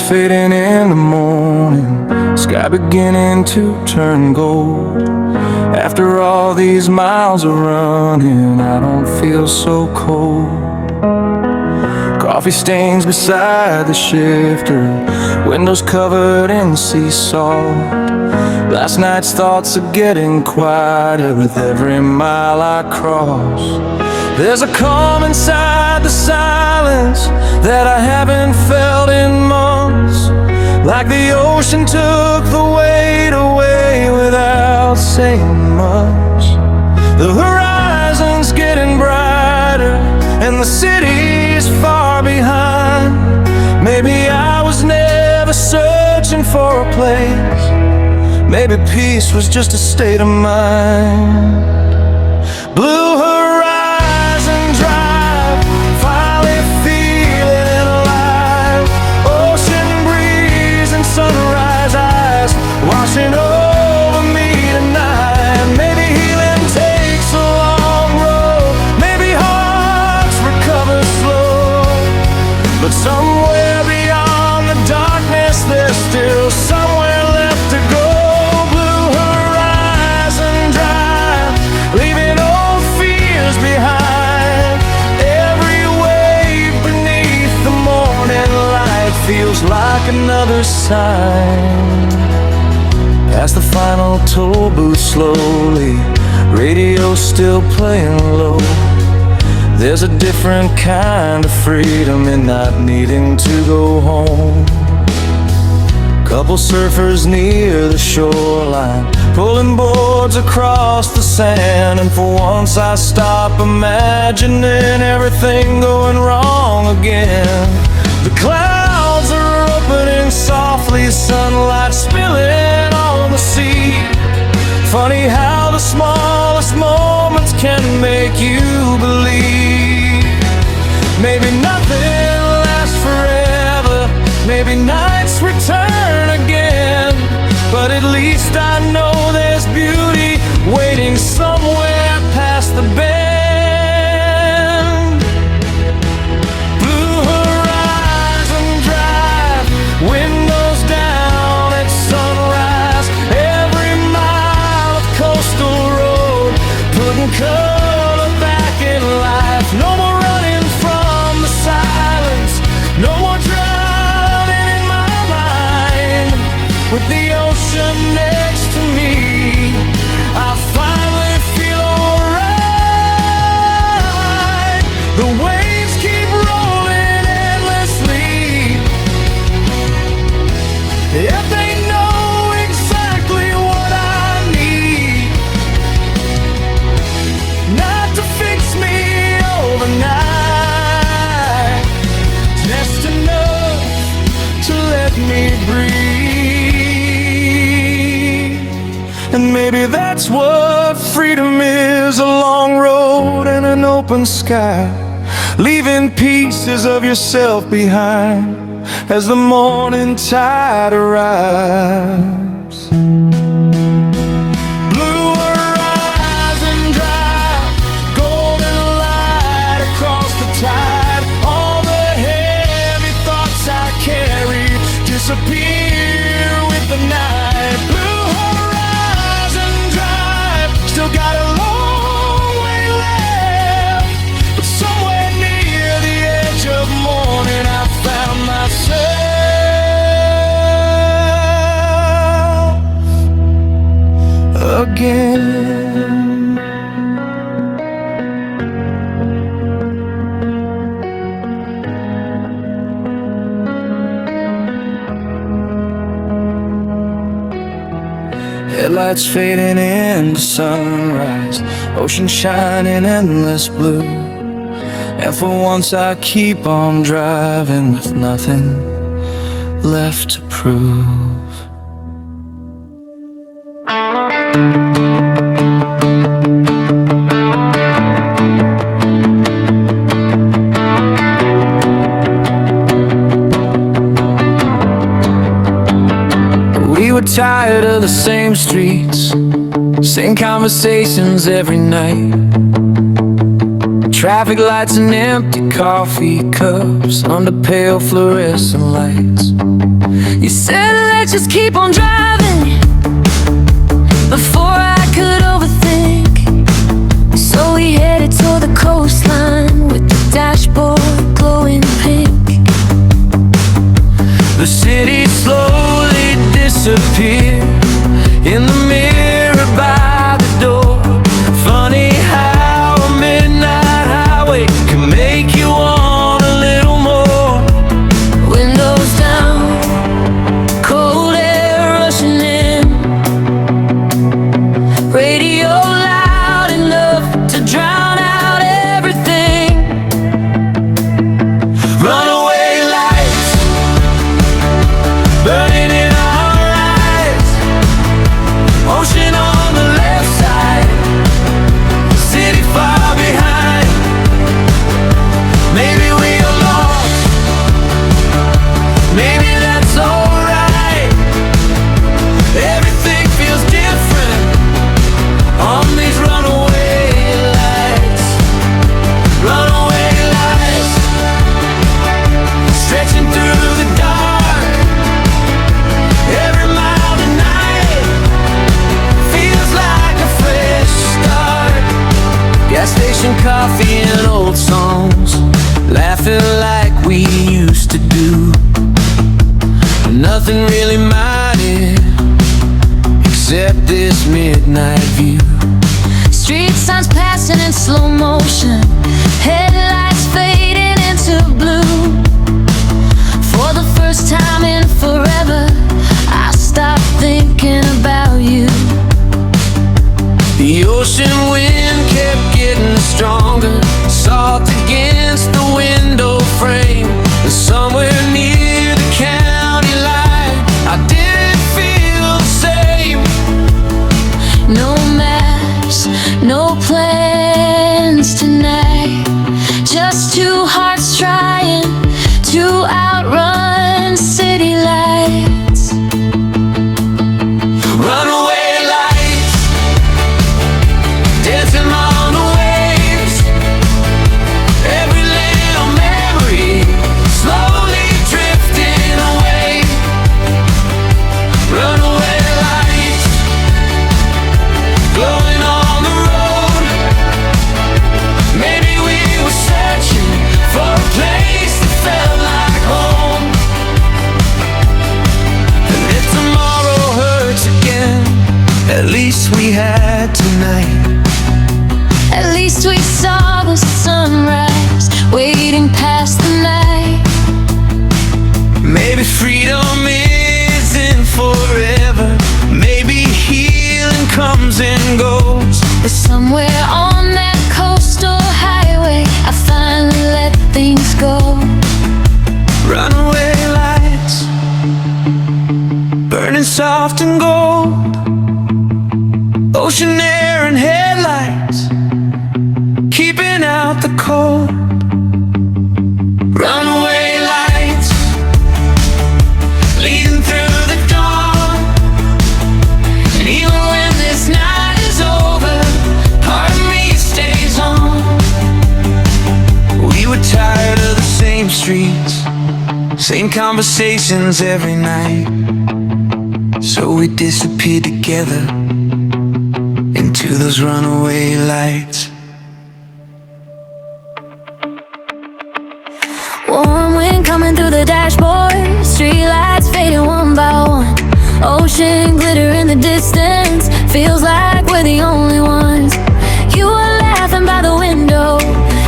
fading in the morning, sky beginning to turn gold. After all these miles of running, I don't feel so cold. Coffee stains beside the shifter, windows covered in sea salt. Last night's thoughts are getting quieter with every mile I cross. There's a calm inside the silence that I haven't felt in months, like the ocean took the weight away without saying much. The horizon's getting brighter and the city's far behind. Maybe I was never searching for a place, maybe peace was just a state of mind. Blue horizon drive, finally feeling alive. Ocean breeze and sunrise eyes washing over me tonight. Maybe healing takes a long road, maybe hearts recover slow, but somewhere beyond the darkness there's still somewhere left to go. Blue horizon drive, leaving old fears behind. Every wave beneath the morning light feels like another sign. Past the final toll booth slowly, radio still playing low. There's a different kind of freedom in not needing to go home. Couple surfers near the shoreline, pulling boards across the sand. And for once I stop imagining everything going wrong again. The clouds are opening softly, sunlight spilling on the sea. Funny how the smallest moments can make you believe. Maybe nothing lasts forever, maybe nights return again, but at least I know there's beauty waiting somewhere past the bend. Blue horizon drive, windows down at sunrise. Every mile of coastal road, putting color back in life. No more running from the silence, no more drowning in my mind. With the ocean next to me, I finally feel alright. The waves keep rolling endlessly, yet they know exactly what I need. Not to fix me overnight, just enough to let me breathe. And maybe that's what freedom is, a long road and an open sky, leaving pieces of yourself behind as the morning tide arrives. Blue horizon drive, golden light across the tide. All the heavy thoughts I carry disappear with the night. Blue horizon drive, still got a long way left, but somewhere near the edge of morning I found myself again. Headlights fading into sunrise, ocean shining endless blue. And for once I keep on driving with nothing left to prove. We were tired of the same streets, same conversations every night. Traffic lights and empty coffee cups under pale fluorescent lights. You said let's just keep on driving before I could overthink. So we headed toward the coastline with the dashboard glowing pink. The city slowly disappeared in the mirror by the door. Funny how a midnight highway can make you want a little more. Windows down, cold air rushing in, radio loud enough to drown out everything. Runaway lights burning in our eyes. Ocean on the left side, city far behind. Maybe we are lost, maybe that's alright. Everything feels different on these runaway lights. Runaway lights stretching through the dark. Every mile tonight feels like a fresh start. Gas station coffee and old songs, laughing like we used to do. Nothing really mattered except this midnight view. Street signs passing in slow motion, headlights fading into blue. For the first time in forever, I stopped thinking about you. The ocean wind kept getting stronger, salt against the window frame. And somewhere near the county line, I didn't feel the same. No maps, no plans tonight, just two hearts trying to outrun city lights. Runaway lights dancing on the waves. Every little memory slowly drifting away. Runaway lights glowing on the road. Maybe we were searching for a place that felt like home. And if tomorrow hurts again, at least we had tonight. At least we saw the sunrise waiting past the night. Maybe freedom isn't forever. Maybe healing comes and goes. But somewhere on that coastal highway, I finally let things go. Runaway lights burning soft and gold. Ocean air and headlights keeping out the cold. Runaway lights leading through the dawn. And even when this night is over, part of me stays on. We were tired of the same streets, same conversations every night. So we disappeared together into those runaway lights. Warm wind coming through the dashboard, street lights fading one by one. Ocean glitter in the distance, feels like we're the only ones. You were laughing by the window,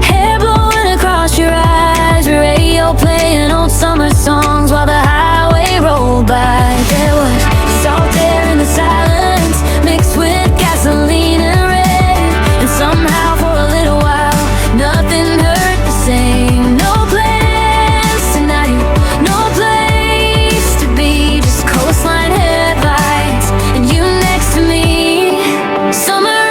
hair blowing across your eyes. Radio playing old summer songs while the highway rolled by. There was salt air in the silence, mixed with gasoline and red. And somehow for a little while, nothing hurt the same. No plans tonight, no place to be, just coastline headlights and you next to me. Summer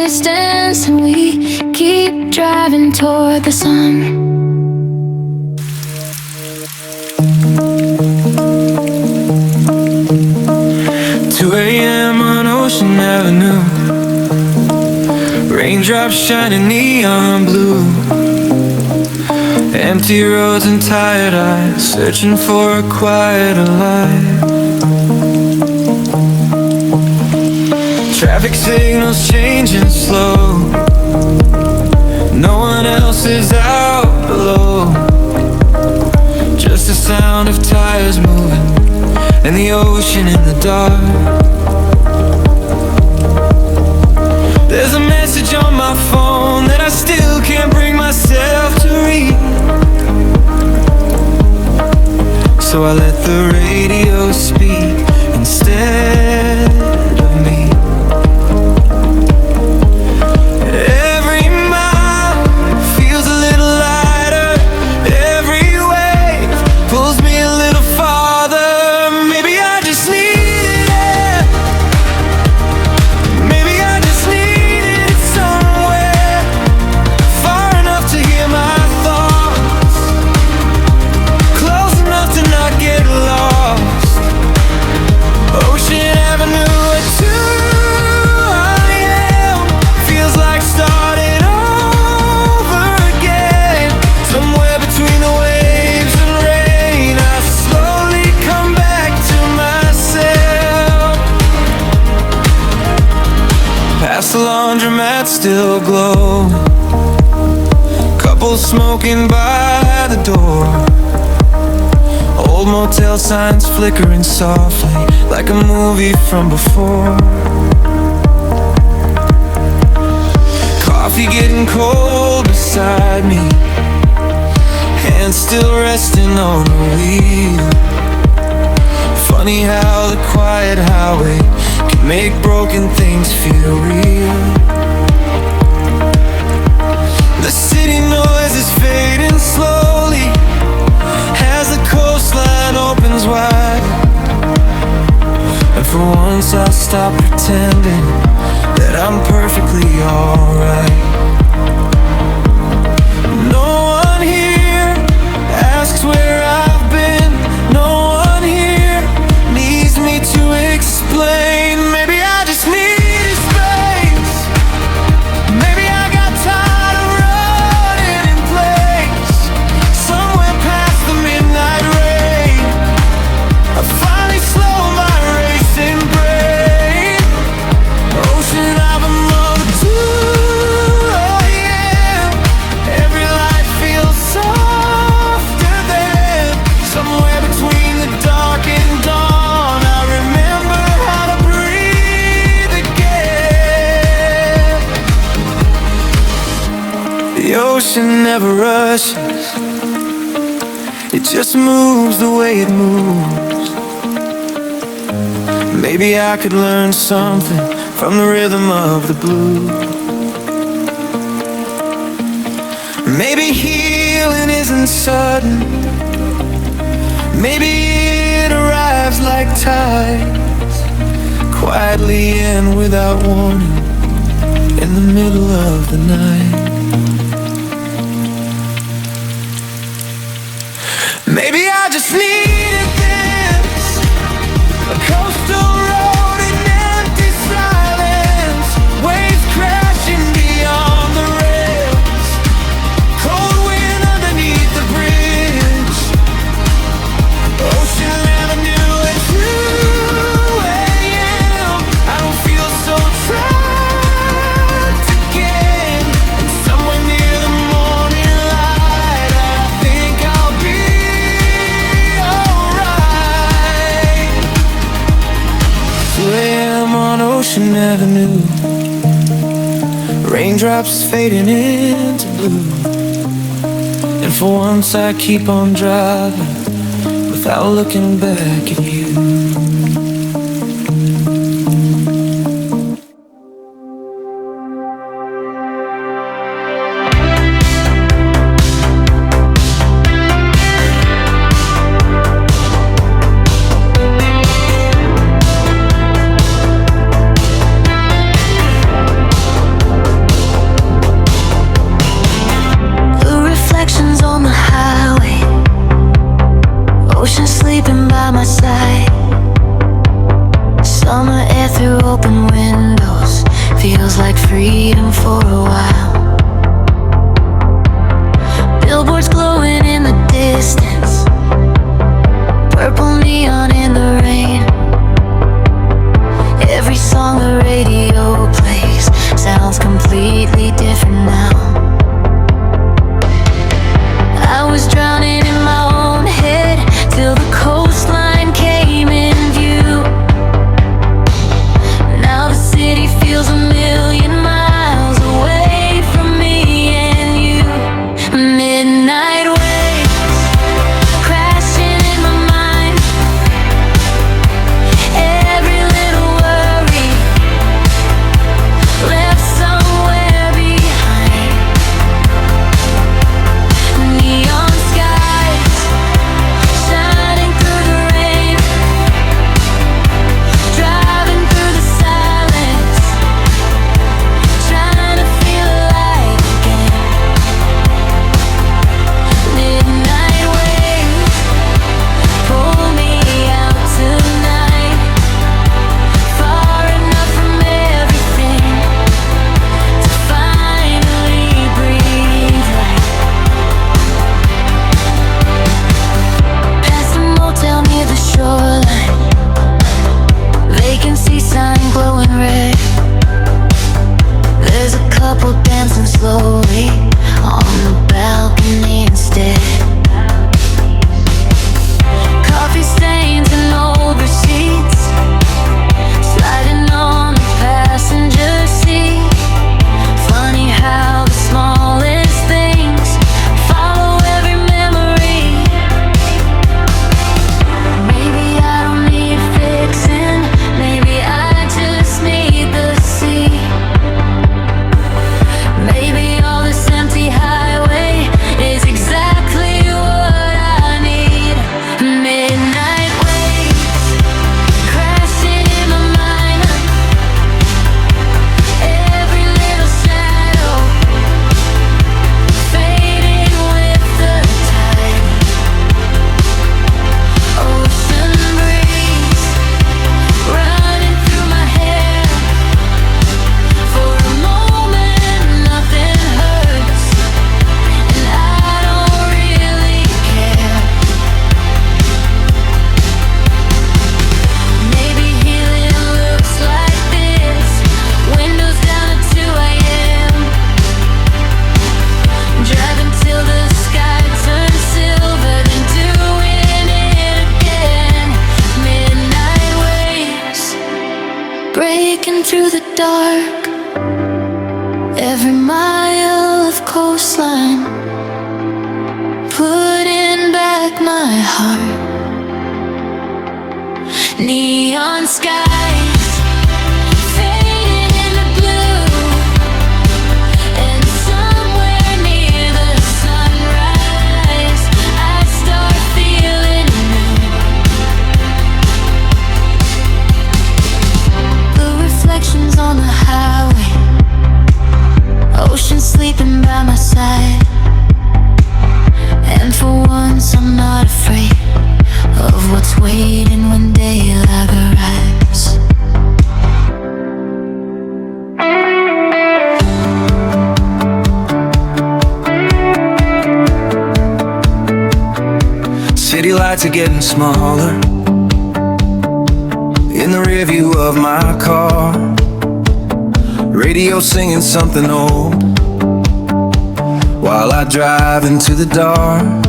distance, and we keep driving toward the sun. 2 a.m. on Ocean Avenue, raindrops shining neon blue, empty roads and tired eyes, searching for a quieter life. Traffic signals changing slow, no one else is out below, just the sound of tires moving and the ocean in the dark. There's a message on my phone that I still can't bring myself to read, so I let the radio speak instead of me. Every mile feels a little lighter, every wave pulls me a little farther. Maybe I just need it, maybe I just need it somewhere far enough to hear my thoughts, close enough to not get lost. Ocean Avenue at 2 a.m. feels like starting over again. Somewhere between the waves and rain, I slowly come back to myself. Past the laundromat still glow, couples smoking by the door, old motel signs flickering softly like a movie from before. Coffee getting cold beside me, hands still resting on the wheel. Funny how the quiet highway can make broken things feel real. The city noise is fading slowly as the coastline opens wide, and for once I stop pretending that I'm perfectly alright. No one here asks where I've been, no one here needs me to explain. Maybe I just need space, maybe I got tired of running in place. Somewhere past the midnight rain, I finally slow my racing brain. Ocean Avenue at 2 a.m. Every light feels softer than somewhere between the dark and dawn. I remember how to breathe again. The ocean never rushes, it just moves the way it moves. Maybe I could learn something from the rhythm of the blues. Maybe healing isn't sudden, maybe it arrives like tides, quietly and without warning, in the middle of the night. Maybe I just needed this, a coastal road in empty silence, waves crashing beyond the rails, cold wind underneath the bridge. Ocean Avenue at 2 a.m. I don't feel so trapped again, and somewhere near the morning light, I think I'll be alright. 2 a.m. on Ocean Avenue, raindrops fading into blue, and for once I keep on driving without looking back at you. through the dark. Every mile of coastline, putting back my heart. Neon skies fading in the blue, and somewhere near the sunrise I start feeling new. Blue reflections on the highway, ocean sleeping by my side. And for once I'm not afraid of what's waiting when daylight arrives. City lights are getting smaller in the rear view of my car. Radio singing something old while I drive into the dark.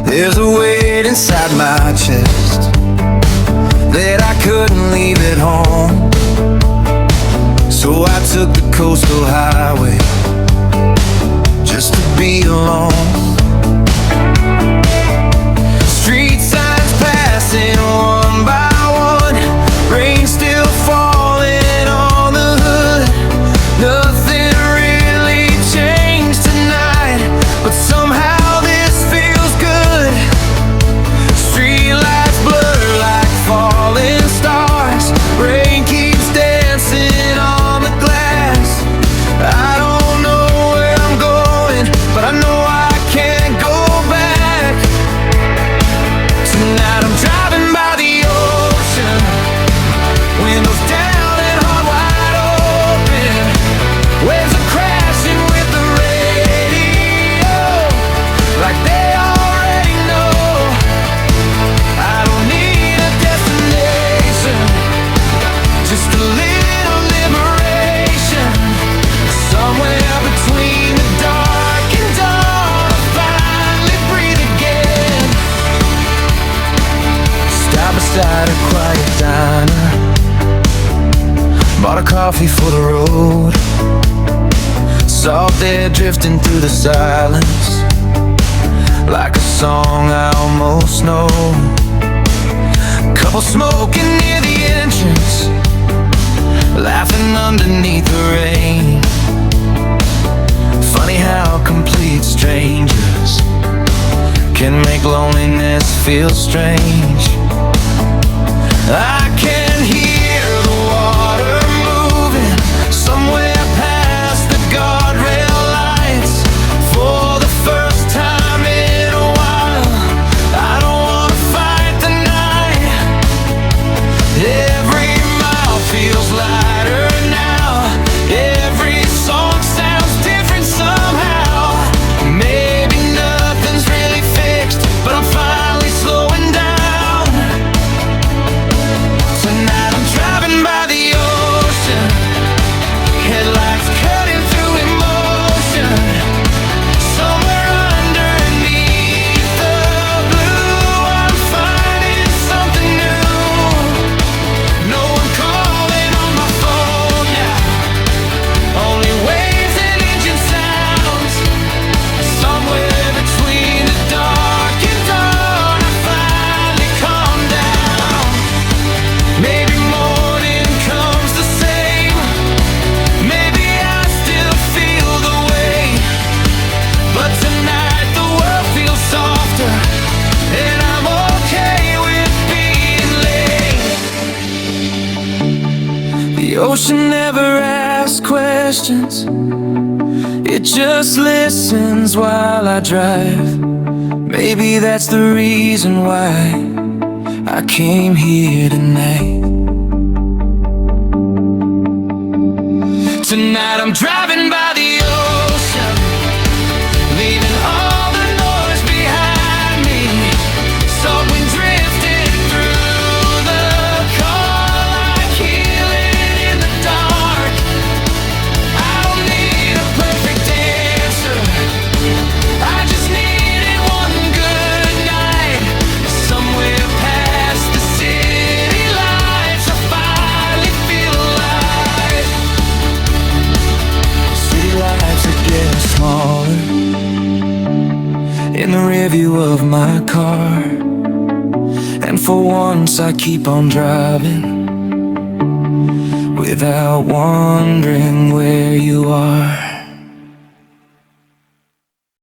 There's a weight inside my chest that I couldn't leave at home, so I took the coastal highway just to be alone. Street signs passing one by one, rain still falling on the hood. Nothing really changed tonight, but somehow this feels good. Streetlights blur like falling stars, rain keeps dancing on the glass. I don't know where I'm going, but I know I can't go back. Tonight I'm driving by the ocean, windows down and heart wide open. Waves are crashing with the radio, like they already know. I don't need a destination, just a little liberation. Somewhere between the dark and dawn, I'll finally breathe again. Stop beside a quiet diner, bought a coffee for the road. Salt air drifting through the silence, like a song I almost know. Couple smoking near the entrance, laughing underneath the rain. Funny how complete strangers can make loneliness feel strange. I can hear the water moving somewhere past the guardrail lights. For the first time in a while, I don't wanna fight the night. Every mile feels lighter now, every song sounds different somehow. Maybe nothing's really fixed, but I'm finally slowing down. Tonight I'm driving by the ocean, headlights cutting through emotion. Somewhere underneath the blue, I'm finding something new. No one calling on my phone now, only waves and engine sounds. Somewhere between the dark and dawn, I finally calm down. Maybe morning comes the same, maybe I still feel the way. But tonight the world feels softer, and I'm okay with being late. The ocean never asks questions, it just listens while I drive. Maybe that's the reason why I came here tonight. Tonight I'm driving by the ocean, leaving all the noise behind me. Salt wind drifting through the car, like healing in the dark. I don't need a perfect answer, I just needed one good night. Somewhere past the city lights, I finally feel in the rearview of my car. And for once I keep on driving without wondering where you are.